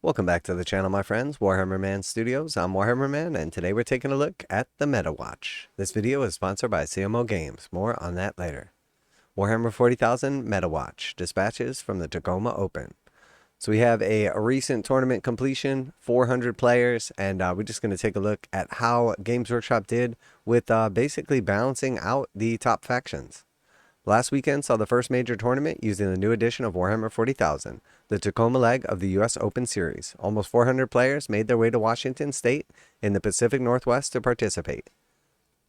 Welcome back to the channel, my friends. Warhammer Man Studios. I'm Warhammer Man, and today we're taking a look at the Meta Watch. This video is sponsored by CMO Games. More on that later. Warhammer 40,000 Meta Watch. Dispatches from the Tacoma Open. So we have a recent tournament completion, 400 players, and we're just going to take a look at how Games Workshop did with basically balancing out the top factions. Last weekend saw the first major tournament using the new edition of Warhammer 40,000, the Tacoma leg of the U.S. Open Series. Almost 400 players made their way to Washington State in the Pacific Northwest to participate.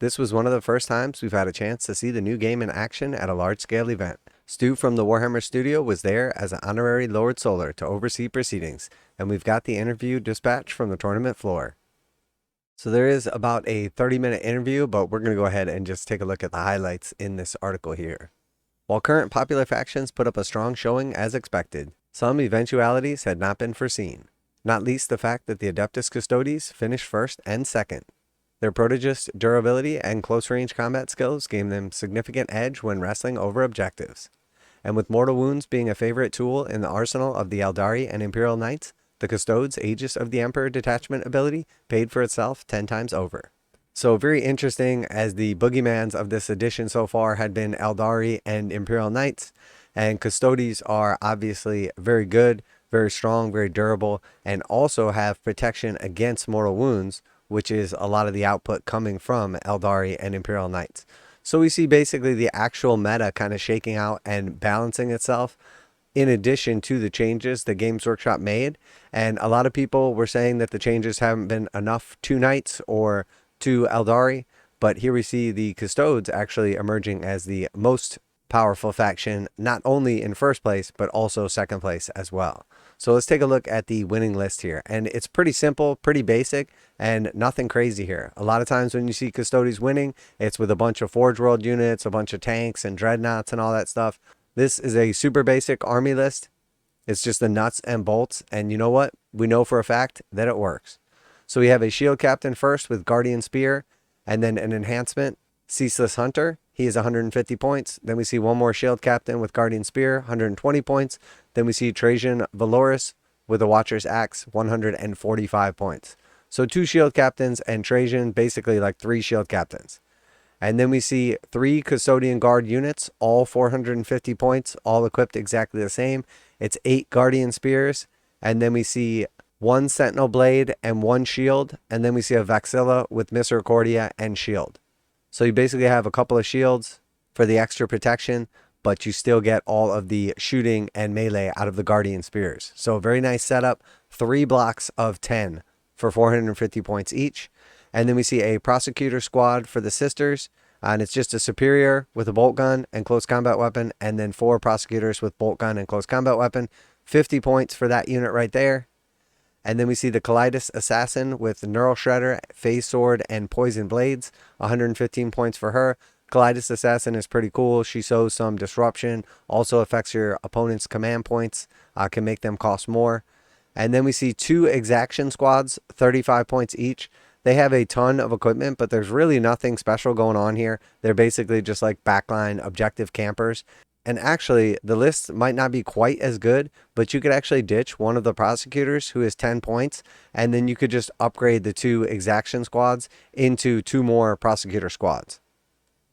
This was one of the first times we've had a chance to see the new game in action at a large-scale event. Stu from the Warhammer studio was there as an honorary Lord Solar to oversee proceedings, and we've got the interview dispatch from the tournament floor. So there is about a 30-minute interview, but we're going to go ahead and just take a look at the highlights in this article here. While current popular factions put up a strong showing as expected, some eventualities had not been foreseen, not least the fact that the Adeptus Custodes finished first and second. Their prodigious durability and close-range combat skills gave them significant edge when wrestling over objectives. And with mortal wounds being a favorite tool in the arsenal of the Aeldari and Imperial Knights, the Custodes' Aegis of the Emperor detachment ability paid for itself 10 times over. So very interesting, as the boogeymans of this edition so far had been Aeldari and Imperial Knights, and Custodes are obviously very good, very strong, very durable, and also have protection against mortal wounds, which is a lot of the output coming from Aeldari and Imperial Knights. So we see basically the actual meta kind of shaking out and balancing itself, in addition to the changes that Games Workshop made. And a lot of people were saying that the changes haven't been enough to Knights or to Aeldari, but here we see the Custodes actually emerging as the most powerful faction, not only in first place, but also second place as well. So let's take a look at the winning list here. And it's pretty simple, pretty basic, and nothing crazy here. A lot of times when you see Custodes winning, it's with a bunch of forgeworld units, a bunch of tanks and dreadnoughts and all that stuff. This is a super basic army list. It's just the nuts and bolts. And you know what? We know for a fact that it works. So we have a shield captain first with Guardian Spear, and then an enhancement, Ceaseless Hunter. He is 150 points. Then we see one more shield captain with Guardian Spear, 120 points. Then we see Trajan Valoris with a Watcher's Axe, 145 points. So 2 shield captains and Trajan, basically like 3 shield captains. And then we see 3 Custodian Guard units, all 450 points, all equipped exactly the same. It's 8 Guardian Spears. And then we see 1 Sentinel Blade and 1 Shield. And then we see a Vaxilla with Misericordia and Shield. So you basically have a couple of shields for the extra protection, but you still get all of the shooting and melee out of the Guardian Spears. So a very nice setup. 3 blocks of 10 for 450 points each. And then we see a Prosecutor squad for the Sisters, and it's just a Superior with a bolt gun and close combat weapon, and then 4 Prosecutors with bolt gun and close combat weapon. 50 points for that unit right there. And then we see the Kalidas Assassin with Neural Shredder, Phase Sword, and Poison Blades. 115 points for her. Kalidas Assassin is pretty cool. She shows some disruption, also affects your opponent's command points, can make them cost more. And then we see 2 Exaction squads, 35 points each. They have a ton of equipment, but there's really nothing special going on here. They're basically just like backline objective campers. And actually, the list might not be quite as good, but you could actually ditch one of the Prosecutors who is 10 points, and then you could just upgrade the 2 Exaction squads into 2 more Prosecutor squads.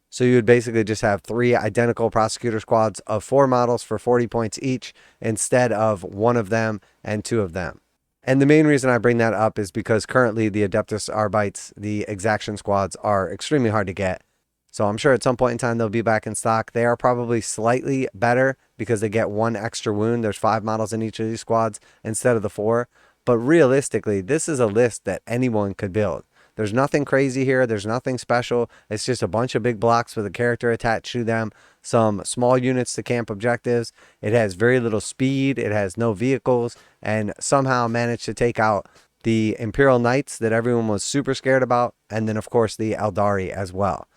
So you would basically just have 3 identical Prosecutor squads of 4 models for 40 points each, instead of 1 of them and 2 of them. And the main reason I bring that up is because currently the Adeptus Arbites, the Exaction squads, are extremely hard to get. So I'm sure at some point in time they'll be back in stock. They are probably slightly better because they get 1 extra wound. There's 5 models in each of these squads instead of the 4. But realistically, this is a list that anyone could build. There's nothing crazy here. There's nothing special. It's just a bunch of big blocks with a character attached to them. Some small units to camp objectives. It has very little speed. It has no vehicles. And somehow managed to take out the Imperial Knights that everyone was super scared about. And then, of course, the Aeldari as well.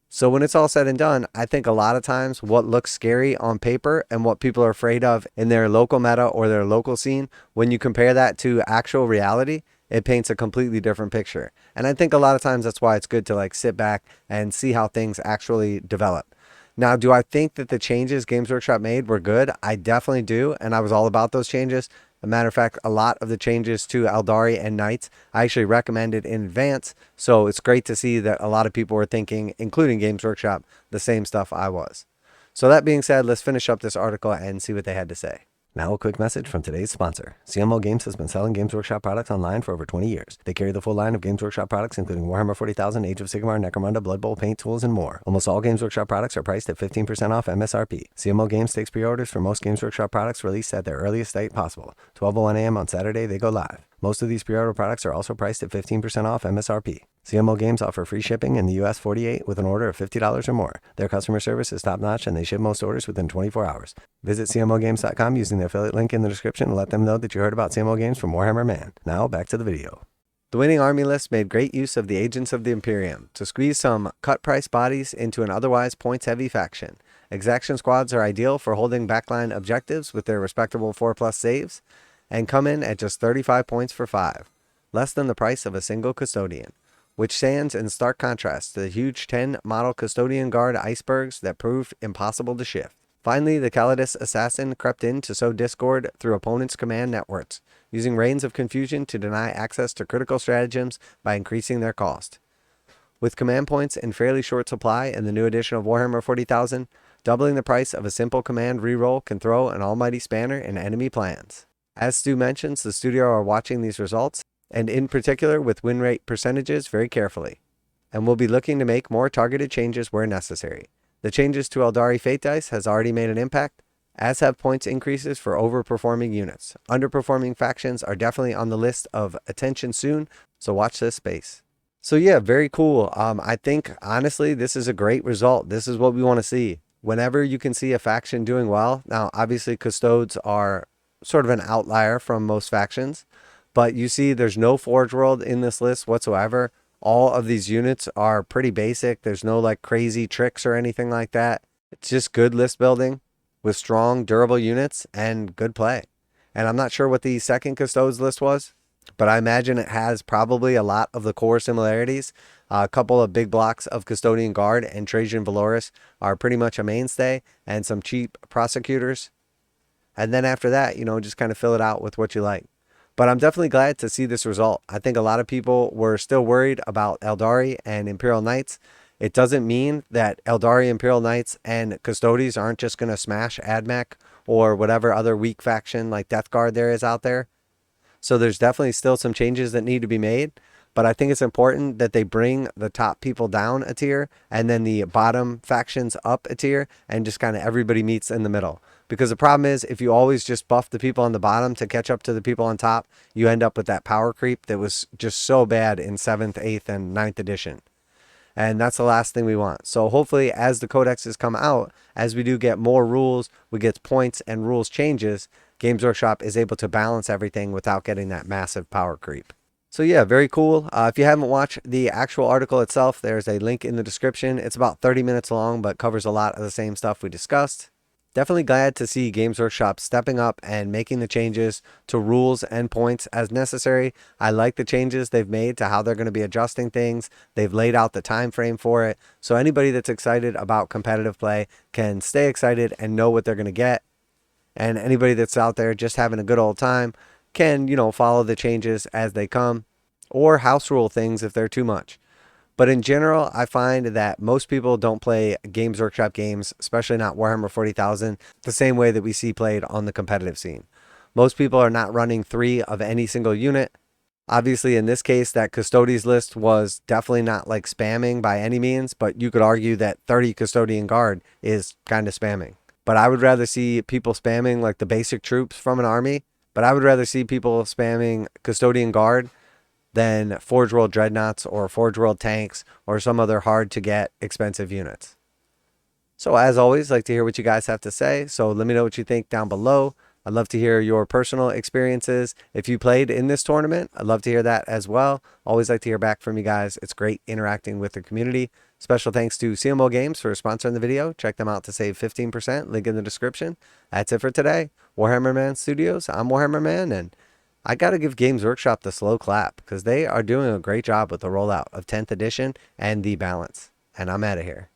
So when it's all said and done, I think a lot of times what looks scary on paper and what people are afraid of in their local meta or their local scene, when you compare that to actual reality, it paints a completely different picture. And I think a lot of times that's why it's good to like sit back and see how things actually develop. Now, do I think that the changes Games Workshop made were good? I definitely do, and I was all about those changes. a matter of fact, a lot of the changes to Aeldari and Knights I actually recommended in advance, so it's great to see that a lot of people were thinking, including Games Workshop, the same stuff I was. So that being said, let's finish up this article and see what they had to say. Now a quick message from today's sponsor. CMO Games has been selling Games Workshop products online for over 20 years. They carry the full line of Games Workshop products, including Warhammer 40,000, Age of Sigmar, Necromunda, Blood Bowl, paint tools, and more. Almost all Games Workshop products are priced at 15% off MSRP. CMO Games takes pre-orders for most Games Workshop products released at their earliest date possible. 12:01 a.m. on Saturday, they go live. Most of these pre-order products are also priced at 15% off MSRP. CMO Games offer free shipping in the US 48 with an order of $50 or more. Their customer service is top-notch and they ship most orders within 24 hours. Visit CMOGames.com using the affiliate link in the description and let them know that you heard about CMO Games from Warhammer Man. Now, back to the video. The winning army list made great use of the Agents of the Imperium to squeeze some cut-price bodies into an otherwise points-heavy faction. Exaction squads are ideal for holding backline objectives with their respectable 4+ saves, and come in at just 35 points for 5, less than the price of a single custodian, which stands in stark contrast to the huge 10 model custodian guard icebergs that proved impossible to shift. Finally, the Calidus assassin crept in to sow discord through opponents' command networks, using reigns of confusion to deny access to critical stratagems by increasing their cost. With command points in fairly short supply in the new edition of Warhammer 40,000, doubling the price of a simple command reroll can throw an almighty spanner in enemy plans. As Stu mentions, the studio are watching these results, and in particular with win rate percentages, very carefully, and will be looking to make more targeted changes where necessary. The changes to Aeldari Fate Dice has already made an impact, as have points increases for overperforming units. Underperforming factions are definitely on the list of attention soon, so watch this space. So yeah, very cool. I think, honestly, this is a great result. This is what we want to see. Whenever you can see a faction doing well, now obviously Custodes are sort of an outlier from most factions, but you see there's no forgeworld in this list whatsoever. All of these units are pretty basic. There's no like crazy tricks or anything like that. It's just good list building with strong, durable units and good play. And I'm not sure what the second Custodes list was, but I imagine it has probably a lot of the core similarities. A couple of big blocks of Custodian Guard and Trajan Valoris are pretty much a mainstay, and some cheap prosecutors. And then after that, you know, just kind of fill it out with what you like. But I'm definitely glad to see this result. I think a lot of people were still worried about Aeldari and Imperial Knights. It doesn't mean that Aeldari, Imperial Knights, and Custodes aren't just going to smash AdMech or whatever other weak faction like Death Guard there is out there. So there's definitely still some changes that need to be made. But I think it's important that they bring the top people down a tier and then the bottom factions up a tier, and just kind of everybody meets in the middle. Because the problem is, if you always just buff the people on the bottom to catch up to the people on top, you end up with that power creep that was just so bad in 7th, 8th, and 9th edition. And that's the last thing we want. So hopefully as the codexes come out, as we do get more rules, we get points and rules changes, Games Workshop is able to balance everything without getting that massive power creep. So yeah, very cool. If you haven't watched the actual article itself, there's a link in the description. It's about 30 minutes long, but covers a lot of the same stuff we discussed. Definitely glad to see Games Workshop stepping up and making the changes to rules and points as necessary. I like the changes they've made to how they're going to be adjusting things. They've laid out the time frame for it. So anybody that's excited about competitive play can stay excited and know what they're going to get. And anybody that's out there just having a good old time can, you know, follow the changes as they come, or house rule things if they're too much. But in general, I find that most people don't play Games Workshop games, especially not Warhammer 40,000, the same way that we see played on the competitive scene. Most people are not running 3 of any single unit. Obviously, in this case, that Custodes list was definitely not like spamming by any means, but you could argue that 30 Custodian Guard is kind of spamming. But I would rather see people spamming like the basic troops from an army, but I would rather see people spamming Custodian Guard than forgeworld dreadnoughts or forgeworld tanks or some other hard to get expensive units. So as always, I'd like to hear what you guys have to say. So let me know what you think down below. I'd love to hear your personal experiences. If you played in this tournament, I'd love to hear that as well. Always like to hear back from you guys. It's great interacting with the community. Special thanks to CMO Games for sponsoring the video. Check them out to save 15%. Link in the description. That's it for today. Warhammer Man Studios. I'm Warhammer Man, and I got to give Games Workshop the slow clap because they are doing a great job with the rollout of 10th edition and the balance. And I'm out of here.